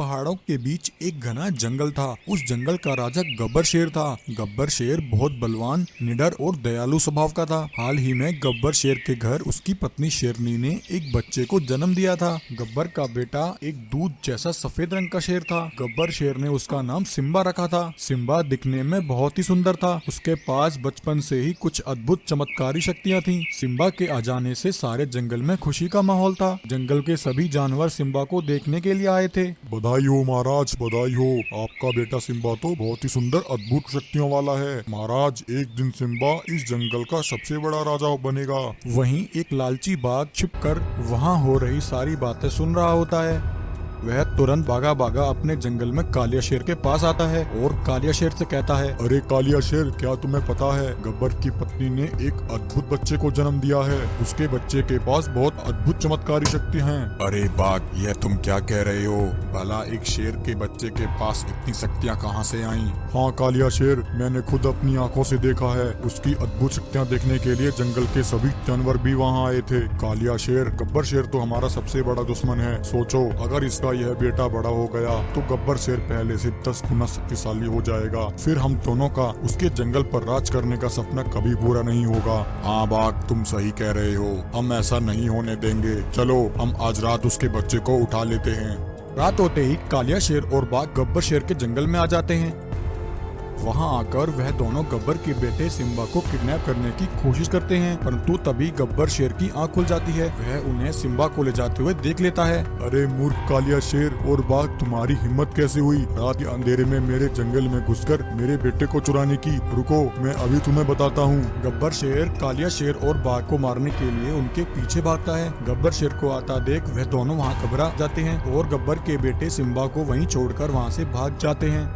पहाड़ों के बीच एक घना जंगल था। उस जंगल का राजा गब्बर शेर था। गब्बर शेर बहुत बलवान, निडर और दयालु स्वभाव का था। हाल ही में गब्बर शेर के घर उसकी पत्नी शेरनी ने एक बच्चे को जन्म दिया था। गब्बर का बेटा एक दूध जैसा सफेद रंग का शेर था। गब्बर शेर ने उसका नाम सिम्बा रखा था। सिम्बा दिखने में बहुत ही सुंदर था। उसके पास बचपन से ही कुछ अद्भुत चमत्कारी शक्तियाँ थीं। सिम्बा के आ जाने से सारे जंगल में खुशी का माहौल था। जंगल के सभी जानवर सिम्बा को देखने के लिए आए थे। बधाई हो महाराज, बधाई हो। आपका बेटा सिम्बा तो बहुत ही सुंदर अद्भुत शक्तियों वाला है। महाराज, एक दिन सिम्बा इस जंगल का सबसे बड़ा राजा बनेगा। वहीं एक लालची बाघ छिपकर वहां हो रही सारी बातें सुन रहा होता है। वह तुरंत भागा भागा अपने जंगल में कालिया शेर के पास आता है और कालिया शेर से कहता है, अरे कालिया शेर, क्या तुम्हें पता है गब्बर की पत्नी ने एक अद्भुत बच्चे को जन्म दिया है। उसके बच्चे के पास बहुत अद्भुत चमत्कारी शक्ति हैं। अरे बाघ, यह तुम क्या कह रहे हो? भला एक शेर के बच्चे के पास इतनी शक्तियाँ कहाँ से आईं? हाँ कालिया शेर, मैंने खुद अपनी आंखों से देखा है। उसकी अद्भुत शक्तियाँ देखने के लिए जंगल के सभी जानवर भी वहाँ आए थे। कालिया शेर, गब्बर शेर तो हमारा सबसे बड़ा दुश्मन है। सोचो, अगर इसका यह बेटा बड़ा हो गया तो गब्बर शेर पहले से 10 गुना शक्तिशाली हो जाएगा। फिर हम दोनों का उसके जंगल पर राज करने का सपना कभी पूरा नहीं होगा। हाँ बाघ, तुम सही कह रहे हो। हम ऐसा नहीं होने देंगे। चलो, हम आज रात उसके बच्चे को उठा लेते हैं। रात होते ही कालिया शेर और बाघ गब्बर शेर के जंगल में आ जाते हैं। वहां आकर वह दोनों गब्बर के बेटे सिम्बा को किडनैप करने की कोशिश करते हैं, परंतु तभी गब्बर शेर की आंख खुल जाती है। वह उन्हें सिम्बा को ले जाते हुए देख लेता है। अरे मूर्ख कालिया शेर और बाघ, तुम्हारी हिम्मत कैसे हुई रात के अंधेरे में मेरे जंगल में घुसकर मेरे बेटे को चुराने की? रुको, मैं अभी तुम्हें बताता हूँ। गब्बर शेर कालिया शेर और बाघ को मारने के लिए उनके पीछे भागता है। गब्बर शेर को आता देख वह दोनों वहाँ घबरा जाते हैं और गब्बर के बेटे सिम्बा को वहीं छोड़कर वहाँ से भाग जाते हैं।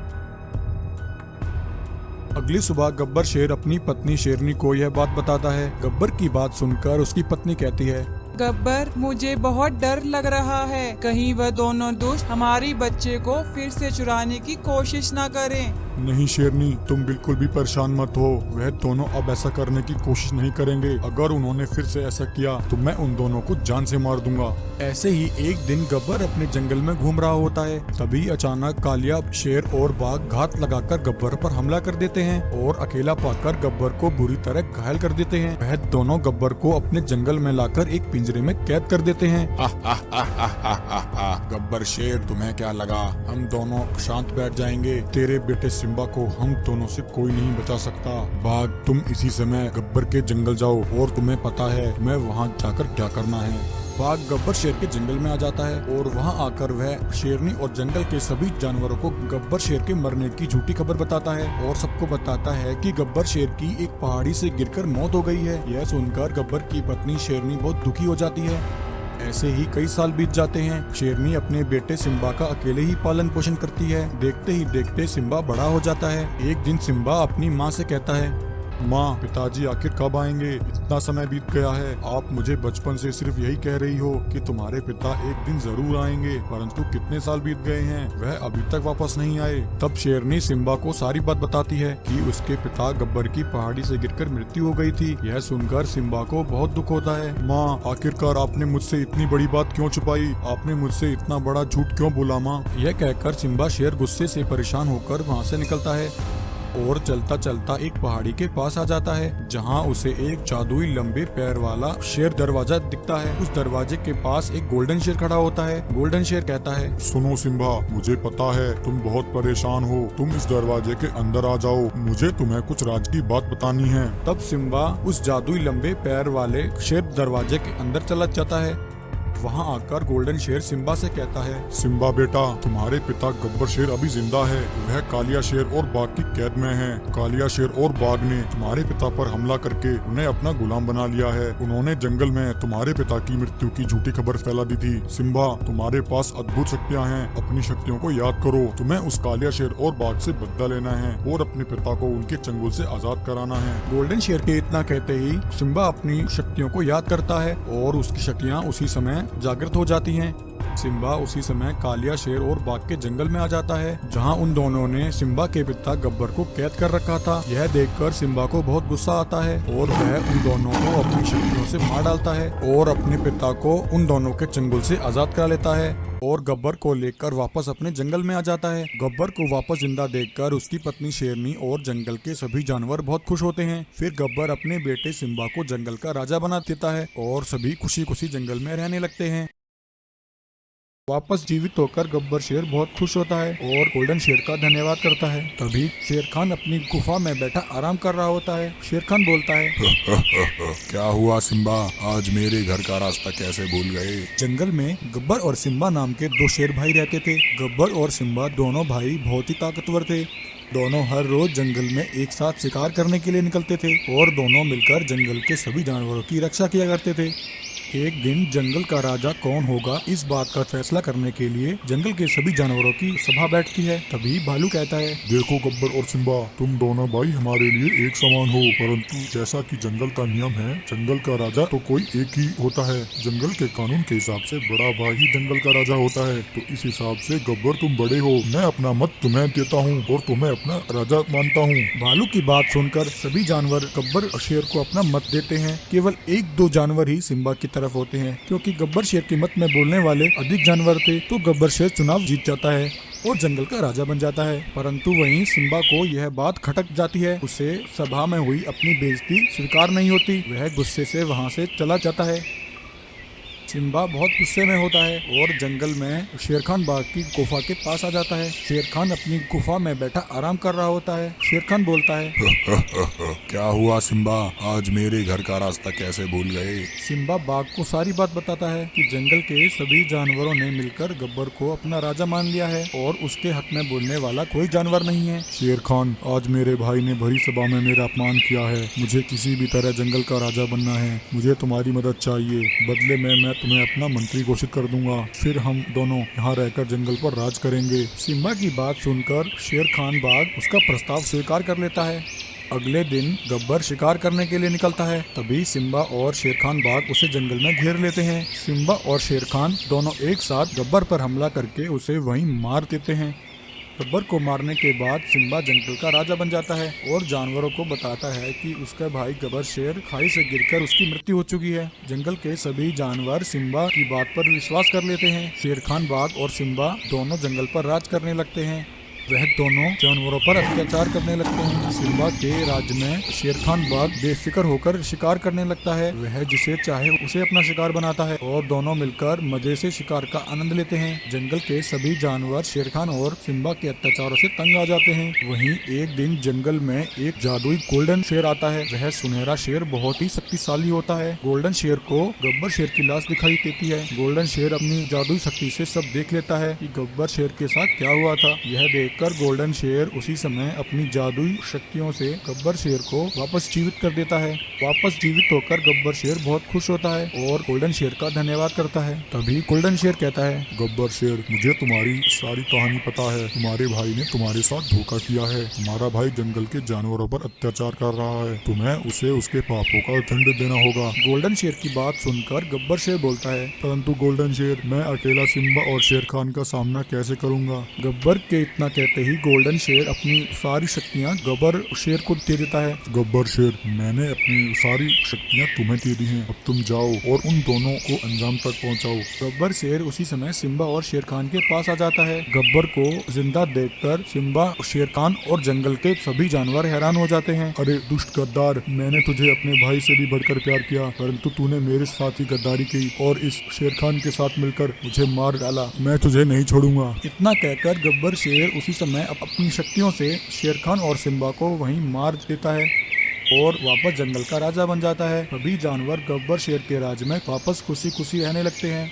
अगली सुबह गब्बर शेर अपनी पत्नी शेरनी को यह बात बताता है। गब्बर की बात सुनकर उसकी पत्नी कहती है, गब्बर, मुझे बहुत डर लग रहा है। कहीं वह दोनों दुष्ट हमारी बच्चे को फिर से चुराने की कोशिश न करें। नहीं शेरनी, तुम बिल्कुल भी परेशान मत हो। वह दोनों अब ऐसा करने की कोशिश नहीं करेंगे। अगर उन्होंने फिर से ऐसा किया तो मैं उन दोनों को जान से मार दूंगा। ऐसे ही एक दिन गब्बर अपने जंगल में घूम रहा होता है। तभी अचानक कालिया शेर और बाघ घात लगाकर गब्बर पर हमला कर देते हैं और अकेला पाकर गब्बर को बुरी तरह घायल कर देते हैं। वह दोनों गब्बर को अपने जंगल में लाकर एक पिंजरे में कैद कर देते हैं। गब्बर शेर, तुम्हें क्या लगा हम दोनों शांत बैठ जाएंगे? तेरे बेटे सिम्बा को हम दोनों से कोई नहीं बचा सकता। बाघ, तुम इसी समय गब्बर के जंगल जाओ और तुम्हें पता है मैं वहाँ जाकर क्या करना है। बाघ गब्बर शेर के जंगल में आ जाता है और वहां आकर वह शेरनी और जंगल के सभी जानवरों को गब्बर शेर के मरने की झूठी खबर बताता है और सबको बताता है कि गब्बर शेर की एक पहाड़ी से गिरकर मौत हो गई है। यह सुनकर गब्बर की पत्नी शेरनी बहुत दुखी हो जाती है। ऐसे ही कई साल बीत जाते हैं। शेरनी अपने बेटे सिम्बा का अकेले ही पालन पोषण करती है। देखते ही देखते सिम्बा बड़ा हो जाता है। एक दिन सिम्बा अपनी माँ से कहता है, माँ, पिताजी आखिर कब आएंगे? इतना समय बीत गया है। आप मुझे बचपन से सिर्फ यही कह रही हो कि तुम्हारे पिता एक दिन जरूर आएंगे, परंतु कितने साल बीत गए हैं, वह अभी तक वापस नहीं आए। तब शेरनी सिम्बा को सारी बात बताती है कि उसके पिता गब्बर की पहाड़ी से गिरकर मृत्यु हो गई थी। यह सुनकर सिम्बा को बहुत दुख होता है। माँ, आखिरकार आपने मुझसे इतनी बड़ी बात क्यों छुपाई? आपने मुझसे इतना बड़ा झूठ क्यों बोला माँ? यह कहकर सिम्बा शेर गुस्से से परेशान होकर वहाँ से निकलता है और चलता चलता एक पहाड़ी के पास आ जाता है, जहां उसे एक जादुई लंबे पैर वाला शेर दरवाजा दिखता है। उस दरवाजे के पास एक गोल्डन शेर खड़ा होता है। गोल्डन शेर कहता है, सुनो सिम्बा, मुझे पता है तुम बहुत परेशान हो। तुम इस दरवाजे के अंदर आ जाओ, मुझे तुम्हें कुछ राज की बात बतानी है। तब सिम्बा उस जादुई लंबे पैर वाले शेर दरवाजे के अंदर चला जाता है। वहां आकर गोल्डन शेर सिम्बा से कहता है, सिम्बा बेटा, तुम्हारे पिता गब्बर शेर अभी जिंदा है। वह कालिया शेर और बाघ की कैद में है। कालिया शेर और बाघ ने तुम्हारे पिता पर हमला करके उन्हें अपना गुलाम बना लिया है। उन्होंने जंगल में तुम्हारे पिता की मृत्यु की झूठी खबर फैला दी थी। सिम्बा, तुम्हारे पास अद्भुत शक्तियाँ हैं। अपनी शक्तियों को याद करो। तुम्हें उस कालिया शेर और बाघ से बदला लेना है और अपने पिता को उनके चंगुल से आजाद कराना है। गोल्डन शेर के इतना कहते ही सिम्बा अपनी शक्तियों को याद करता है और उसकी शक्तियाँ उसी समय जागृत हो जाती हैं। सिम्बा उसी समय कालिया शेर और बाघ के जंगल में आ जाता है, जहां उन दोनों ने सिम्बा के पिता गब्बर को कैद कर रखा था। यह देखकर सिम्बा को बहुत गुस्सा आता है और वह उन दोनों को अपनी शक्तियों से मार डालता है और अपने पिता को उन दोनों के चंगुल से आजाद करा लेता है और गब्बर को लेकर वापस अपने जंगल में आ जाता है। गब्बर को वापस जिंदा देखकर उसकी पत्नी शेरनी और जंगल के सभी जानवर बहुत खुश होते हैं। फिर गब्बर अपने बेटे सिम्बा को जंगल का राजा बना देता है और सभी खुशी खुशी जंगल में रहने लगते हैं। वापस जीवित होकर गब्बर शेर बहुत खुश होता है और गोल्डन शेर का धन्यवाद करता है। तभी शेर खान अपनी गुफा में बैठा आराम कर रहा होता है। शेर खान बोलता है, क्या हुआ सिम्बा, आज मेरे घर का रास्ता कैसे भूल गए? जंगल में गब्बर और सिम्बा नाम के दो शेर भाई रहते थे। गब्बर और सिम्बा दोनों भाई बहुत ही ताकतवर थे। दोनों हर रोज जंगल में एक साथ शिकार करने के लिए निकलते थे और दोनों मिलकर जंगल के सभी जानवरों की रक्षा किया करते थे। एक दिन जंगल का राजा कौन होगा, इस बात का फैसला करने के लिए जंगल के सभी जानवरों की सभा बैठती है। तभी भालू कहता है, देखो गब्बर और सिम्बा, तुम दोनों भाई हमारे लिए एक समान हो, परंतु जैसा कि जंगल का नियम है, जंगल का राजा तो कोई एक ही होता है। जंगल के कानून के हिसाब से बड़ा भाई ही जंगल का राजा होता है। तो इस हिसाब से गब्बर तुम बड़े हो, मैं अपना मत तुम्हें देता हूँ और तुम्हें अपना राजा मानता हूँ। भालू की बात सुनकर सभी जानवर गब्बर और शेर को अपना मत देते हैं। केवल एक दो जानवर ही सिम्बा की तरफ होते हैं, क्योंकि गब्बर शेर के मत में बोलने वाले अधिक जानवर थे। तो गब्बर शेर चुनाव जीत जाता है और जंगल का राजा बन जाता है। परंतु वहीं सिम्बा को यह बात खटक जाती है। उसे सभा में हुई अपनी बेइज्जती स्वीकार नहीं होती। वह गुस्से से वहां से चला जाता है। सिम्बा बहुत गुस्से में होता है और जंगल में शेर खान बाघ की गुफा के पास आ जाता है। शेर खान अपनी गुफा में बैठा आराम कर रहा होता है। शेर खान बोलता है, क्या हुआ सिम्बा, आज मेरे घर का रास्ता कैसे भूल गए? सिम्बा बाघ को सारी बात बताता है कि जंगल के सभी जानवरों ने मिलकर गब्बर को अपना राजा मान लिया है और उसके हक में बोलने वाला कोई जानवर नहीं है। शेर खान, आज मेरे भाई ने भरी सभा में मेरा अपमान किया है। मुझे किसी भी तरह जंगल का राजा बनना है। मुझे तुम्हारी मदद चाहिए। बदले में मैं तुम्हें अपना मंत्री घोषित कर दूंगा। फिर हम दोनों यहाँ रहकर जंगल पर राज करेंगे। सिम्बा की बात सुनकर शेर खान बाघ उसका प्रस्ताव स्वीकार कर लेता है। अगले दिन गब्बर शिकार करने के लिए निकलता है। तभी सिम्बा और शेर खान बाघ उसे जंगल में घेर लेते हैं। सिम्बा और शेर खान दोनों एक साथ गब्बर पर हमला करके उसे वहीं मार देते हैं। गब्बर को मारने के बाद सिम्बा जंगल का राजा बन जाता है और जानवरों को बताता है कि उसका भाई गब्बर शेर खाई से गिरकर उसकी मृत्यु हो चुकी है। जंगल के सभी जानवर सिम्बा की बात पर विश्वास कर लेते हैं। शेर खान बाघ और सिम्बा दोनों जंगल पर राज करने लगते हैं। वह दोनों जानवरों पर अत्याचार करने लगते हैं। सिम्बा के राज्य में शेर खान बाघ बेफिक्र होकर शिकार करने लगता है। वह जिसे चाहे उसे अपना शिकार बनाता है और दोनों मिलकर मजे से शिकार का आनंद लेते हैं। जंगल के सभी जानवर शेर खान और सिम्बा के अत्याचारों से तंग आ जाते हैं। वहीं एक दिन जंगल में एक जादुई गोल्डन शेर आता है। वह सुनहरा शेर बहुत ही शक्तिशाली होता है। गोल्डन शेर को गब्बर शेर की लाश दिखाई देती है। गोल्डन शेर अपनी जादुई शक्ति से सब देख लेता है कि गब्बर शेर के साथ क्या हुआ था। यह देख कर गोल्डन शेर उसी समय अपनी जादुई शक्तियों से गब्बर शेर को वापस जीवित कर देता है। वापस जीवित होकर गब्बर शेर बहुत खुश होता है और गोल्डन शेर का धन्यवाद करता है। तभी गोल्डन शेर कहता है, गब्बर शेर, मुझे तुम्हारी सारी कहानी पता है। तुम्हारे भाई ने तुम्हारे साथ धोखा किया है। तुम्हारा भाई जंगल के जानवरों पर अत्याचार कर रहा है। तुम्हें उसे उसके पापों का दंड देना होगा। गोल्डन शेर की बात सुनकर गब्बर शेर बोलता है, परंतु गोल्डन शेर, मैं अकेला सिम्बा और शेर खान का सामना कैसे करूंगा? गब्बर के इतना कहते ही गोल्डन शेर अपनी सारी शक्तियां गब्बर शेर को दे देता है। गब्बर शेर, मैंने अपनी सारी शक्तियां तुम्हें दे दी हैं। अब तुम जाओ और उन दोनों को अंजाम तक पहुंचाओ। गब्बर शेर उसी समय सिम्बा और शेर खान के पास आ जाता है। गब्बर को जिंदा देखकर सिम्बा, शेर खान और जंगल के सभी जानवर हैरान हो जाते हैं। अरे दुष्ट गद्दार, मैंने तुझे अपने भाई से भी बढ़कर प्यार किया, परंतु तूने मेरे साथ ही गद्दारी की और इस शेर खान के साथ मिलकर मुझे मार डाला। मैं तुझे नहीं छोड़ूंगा। इतना कहकर गब्बर शेर उसी समय अपनी शक्तियों से शेर खान और सिम्बा को वहीं मार देता है और वापस जंगल का राजा बन जाता है। सभी जानवर गब्बर शेर के राज्य में वापस खुशी खुशी रहने लगते हैं।